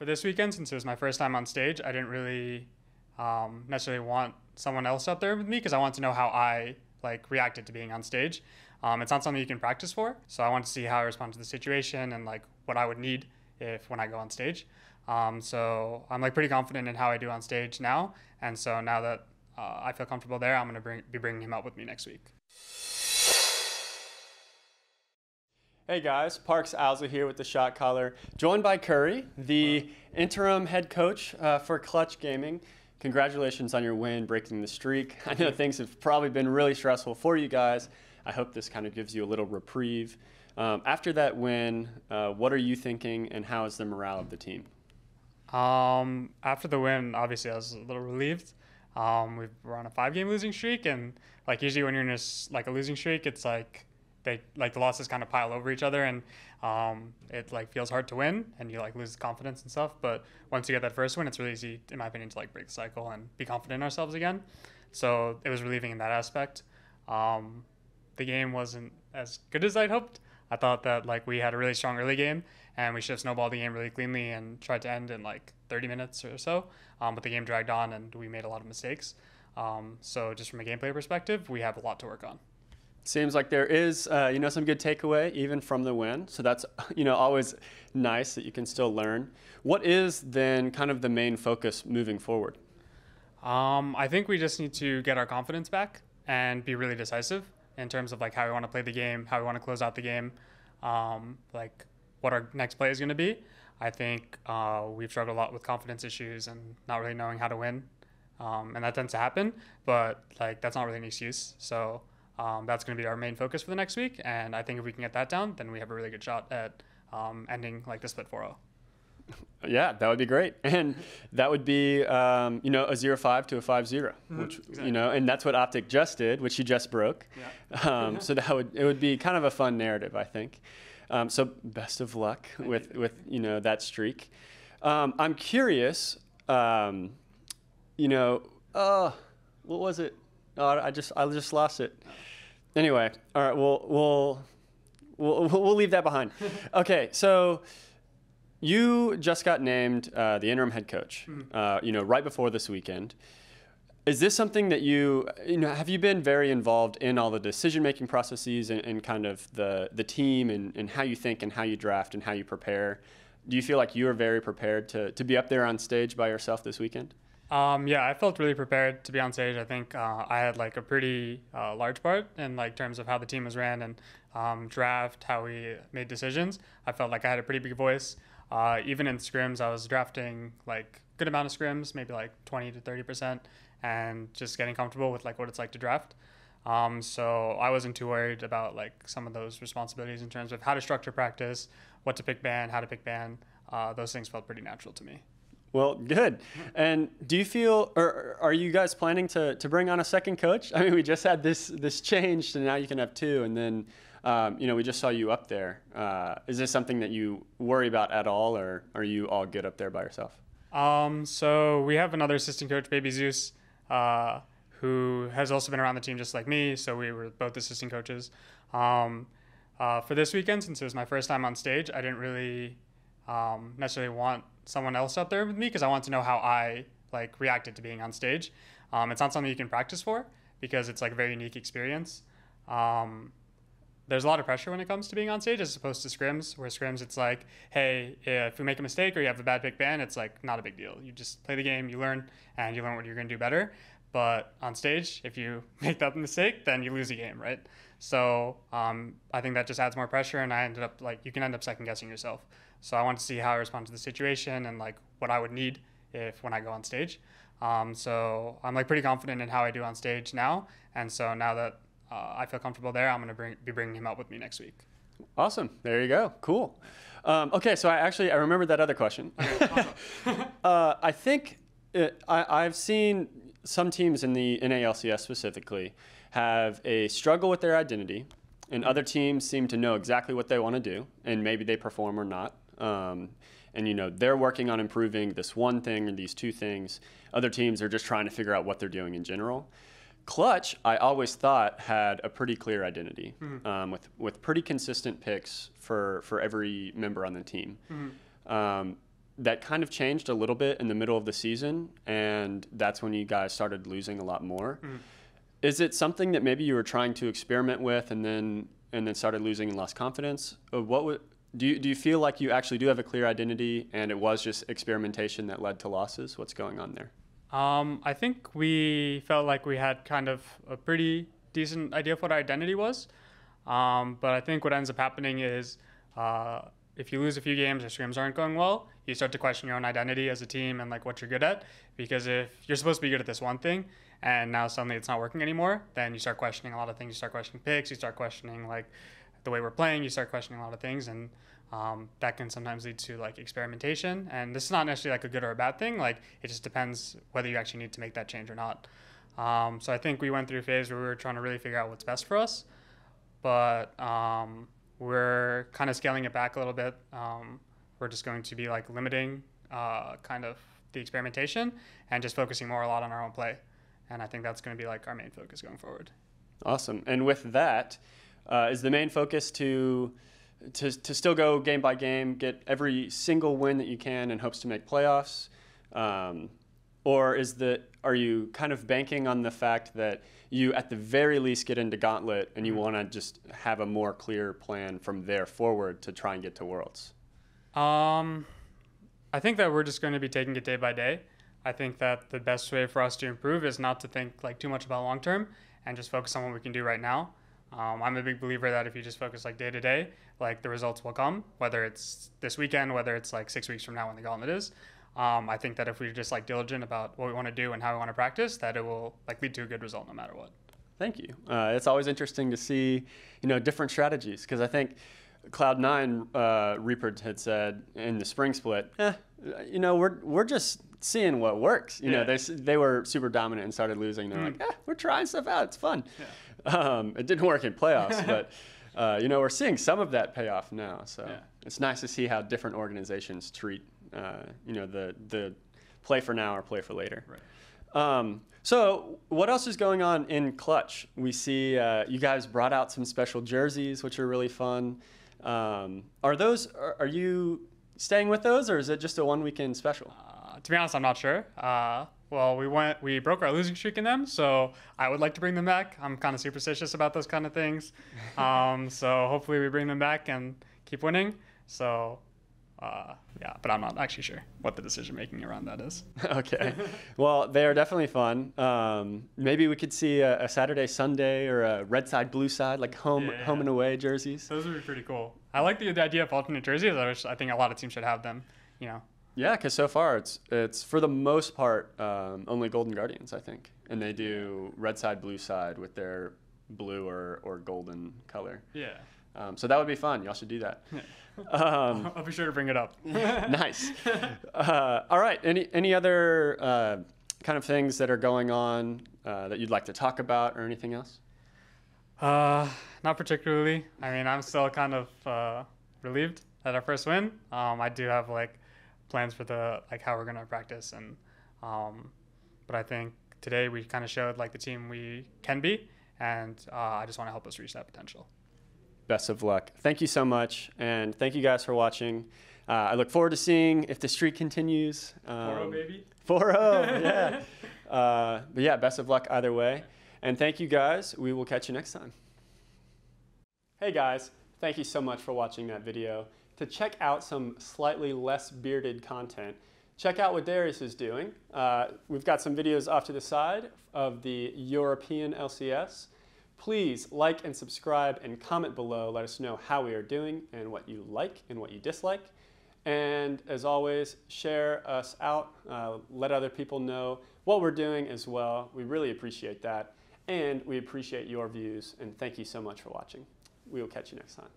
For this weekend, since it was my first time on stage, I didn't really necessarily want someone else up there with me because I wanted to know how I reacted to being on stage. It's not something you can practice for, so I wanted to see how I respond to the situation and what I would need when I go on stage. So I'm pretty confident in how I do on stage now, and so now that I feel comfortable there, I'm going to be bringing him up with me next week. Hey guys, Parks Owsley here with the Shotcaller, joined by Curry, the interim head coach for Clutch Gaming. Congratulations on your win, breaking the streak. I know things have probably been really stressful for you guys. I hope this kind of gives you a little reprieve. After that win, what are you thinking and how is the morale of the team? After the win, obviously I was a little relieved. We're on a 5-game losing streak, and usually when you're in a losing streak, it's the losses kind of pile over each other, and it feels hard to win, and you lose confidence and stuff. But once you get that first win, it's really easy, in my opinion, to break the cycle and be confident in ourselves again. So it was relieving in that aspect. The game wasn't as good as I'd hoped. I thought that we had a really strong early game, and we should have snowballed the game really cleanly and tried to end in 30 minutes or so. But the game dragged on, and we made a lot of mistakes. So just from a gameplay perspective, we have a lot to work on. Seems like there is, some good takeaway even from the win. So that's, always nice that you can still learn. What is then kind of the main focus moving forward? I think we just need to get our confidence back and be really decisive in terms of how we want to play the game, how we want to close out the game, what our next play is going to be. I think we've struggled a lot with confidence issues and not really knowing how to win. And that tends to happen, but that's not really an excuse. So that's going to be our main focus for the next week, and I think if we can get that down, then we have a really good shot at ending the split 4-0. Yeah, that would be great, and that would be a 0-5 to a 5-0, which exactly. And that's what Optic just did, which you just broke. Yeah. So it would be kind of a fun narrative, I think. So best of luck with that streak. I'm curious. What was it? Oh, I just lost it. Anyway, all right. We'll leave that behind. Okay, so you just got named the interim head coach. Right before this weekend. Is this something that have you been very involved in all the decision-making processes and kind of the team and how you think and how you draft and how you prepare? Do you feel like you are very prepared to be up there on stage by yourself this weekend? Yeah, I felt really prepared to be on stage. I think I had a pretty large part in terms of how the team was ran and draft, how we made decisions. I felt like I had a pretty big voice. Even in scrims, I was drafting good amount of scrims, maybe 20 to 30%, and just getting comfortable with what it's like to draft. So I wasn't too worried about some of those responsibilities in terms of how to structure practice, what to pick ban, how to pick ban. Those things felt pretty natural to me. Well, good. And do you feel, or are you guys planning to bring on a second coach? I mean, we just had this change, so now you can have two, and then, we just saw you up there. Is this something that you worry about at all, or are you all good up there by yourself? So we have another assistant coach, Baby Zeus, who has also been around the team just like me, so we were both assistant coaches. For this weekend, since it was my first time on stage, I didn't really necessarily want someone else up there with me because I want to know how I reacted to being on stage. It's not something you can practice for because it's a very unique experience. There's a lot of pressure when it comes to being on stage as opposed to scrims, where scrims it's hey, if we make a mistake or you have a bad pick ban, it's not a big deal. You just play the game, you learn, and you learn what you're going to do better. But on stage, if you make that mistake, then you lose the game, right? So I think that just adds more pressure, and I ended up you can end up second guessing yourself. So I want to see how I respond to the situation and what I would need when I go on stage. So I'm pretty confident in how I do on stage now, and so now that I feel comfortable there, I'm going to be bringing him up with me next week. Awesome. There you go. Cool. Okay, so I remembered that other question. Okay, awesome. I think I've seen some teams in the NALCS specifically have a struggle with their identity, and other teams seem to know exactly what they want to do, and maybe they perform or not. And they're working on improving this one thing or these two things. Other teams are just trying to figure out what they're doing in general. Clutch, I always thought, had a pretty clear identity, with pretty consistent picks for every member on the team. that kind of changed a little bit in the middle of the season, and that's when you guys started losing a lot more. Mm. Is it something that maybe you were trying to experiment with and then started losing and lost confidence? Or do you feel like you actually do have a clear identity and it was just experimentation that led to losses? What's going on there? I think we felt like we had kind of a pretty decent idea of what our identity was. But I think what ends up happening is if you lose a few games or scrims aren't going well, you start to question your own identity as a team and like what you're good at. Because if you're supposed to be good at this one thing and now suddenly it's not working anymore, then you start questioning a lot of things. You start questioning picks, you start questioning like the way we're playing, you start questioning a lot of things, and that can sometimes lead to like experimentation. And this is not necessarily like a good or a bad thing. Like it just depends whether you actually need to make that change or not. So I think we went through a phase where we were trying to really figure out what's best for us, but we're kind of scaling it back a little bit. We're just going to be like limiting kind of the experimentation and just focusing more a lot on our own play. And I think that's going to be like our main focus going forward. Awesome. And with that, is the main focus to still go game by game, get every single win that you can in hopes to make playoffs? Or are you kind of banking on the fact that you at the very least get into Gauntlet and you want to just have a more clear plan from there forward to try and get to Worlds? I think that we're just going to be taking it day by day. I think that the best way for us to improve is not to think like too much about long term and just focus on what we can do right now. I'm a big believer that if you just focus like day to day, like the results will come, whether it's this weekend, whether it's like 6 weeks from now when the Gauntlet is. I think that if we're just like diligent about what we want to do and how we want to practice, that it will like lead to a good result no matter what. Thank you. It's always interesting to see, different strategies, because I think Cloud9 Reaper had said in the spring split, we're just seeing what works. They were super dominant and started losing. They're like, we're trying stuff out. It's fun. Yeah. It didn't work in playoffs, but we're seeing some of that pay off now. So it's nice to see how different organizations treat the play for now or play for later. Right. So what else is going on in Clutch? We see you guys brought out some special jerseys, which are really fun. Are you staying with those, or is it just a one weekend special? To be honest, I'm not sure. Well, we broke our losing streak in them, so I would like to bring them back. I'm kind of superstitious about those kind of things. So hopefully we bring them back and keep winning. So but I'm not actually sure what the decision making around that is. Okay. Well, they are definitely fun. Maybe we could see a Saturday, Sunday, or a red side, blue side, like home and away jerseys. Those would be pretty cool. I like the idea of alternate jerseys. I think a lot of teams should have them. Yeah, because so far it's for the most part only Golden Guardians, I think, and they do red side, blue side with their blue or golden color. Yeah. So that would be fun. Y'all should do that. Yeah. I'll be sure to bring it up. Nice. All right. Any other kind of things that are going on that you'd like to talk about, or anything else? Not particularly. I mean, I'm still kind of relieved at our first win. I do have like plans for how we're gonna practice, and but I think today we kind of showed like the team we can be, and I just want to help us reach that potential. Best of luck. Thank you so much, and thank you guys for watching. I look forward to seeing if the streak continues. 4-0, baby. 4-0, yeah. But yeah, best of luck either way. And thank you guys. We will catch you next time. Hey guys, thank you so much for watching that video. To check out some slightly less bearded content, check out what Darius is doing. We've got some videos off to the side of the European LCS. Please like and subscribe and comment below. Let us know how we are doing and what you like and what you dislike. And as always, share us out. Let other people know what we're doing as well. We really appreciate that. And we appreciate your views. And thank you so much for watching. We will catch you next time.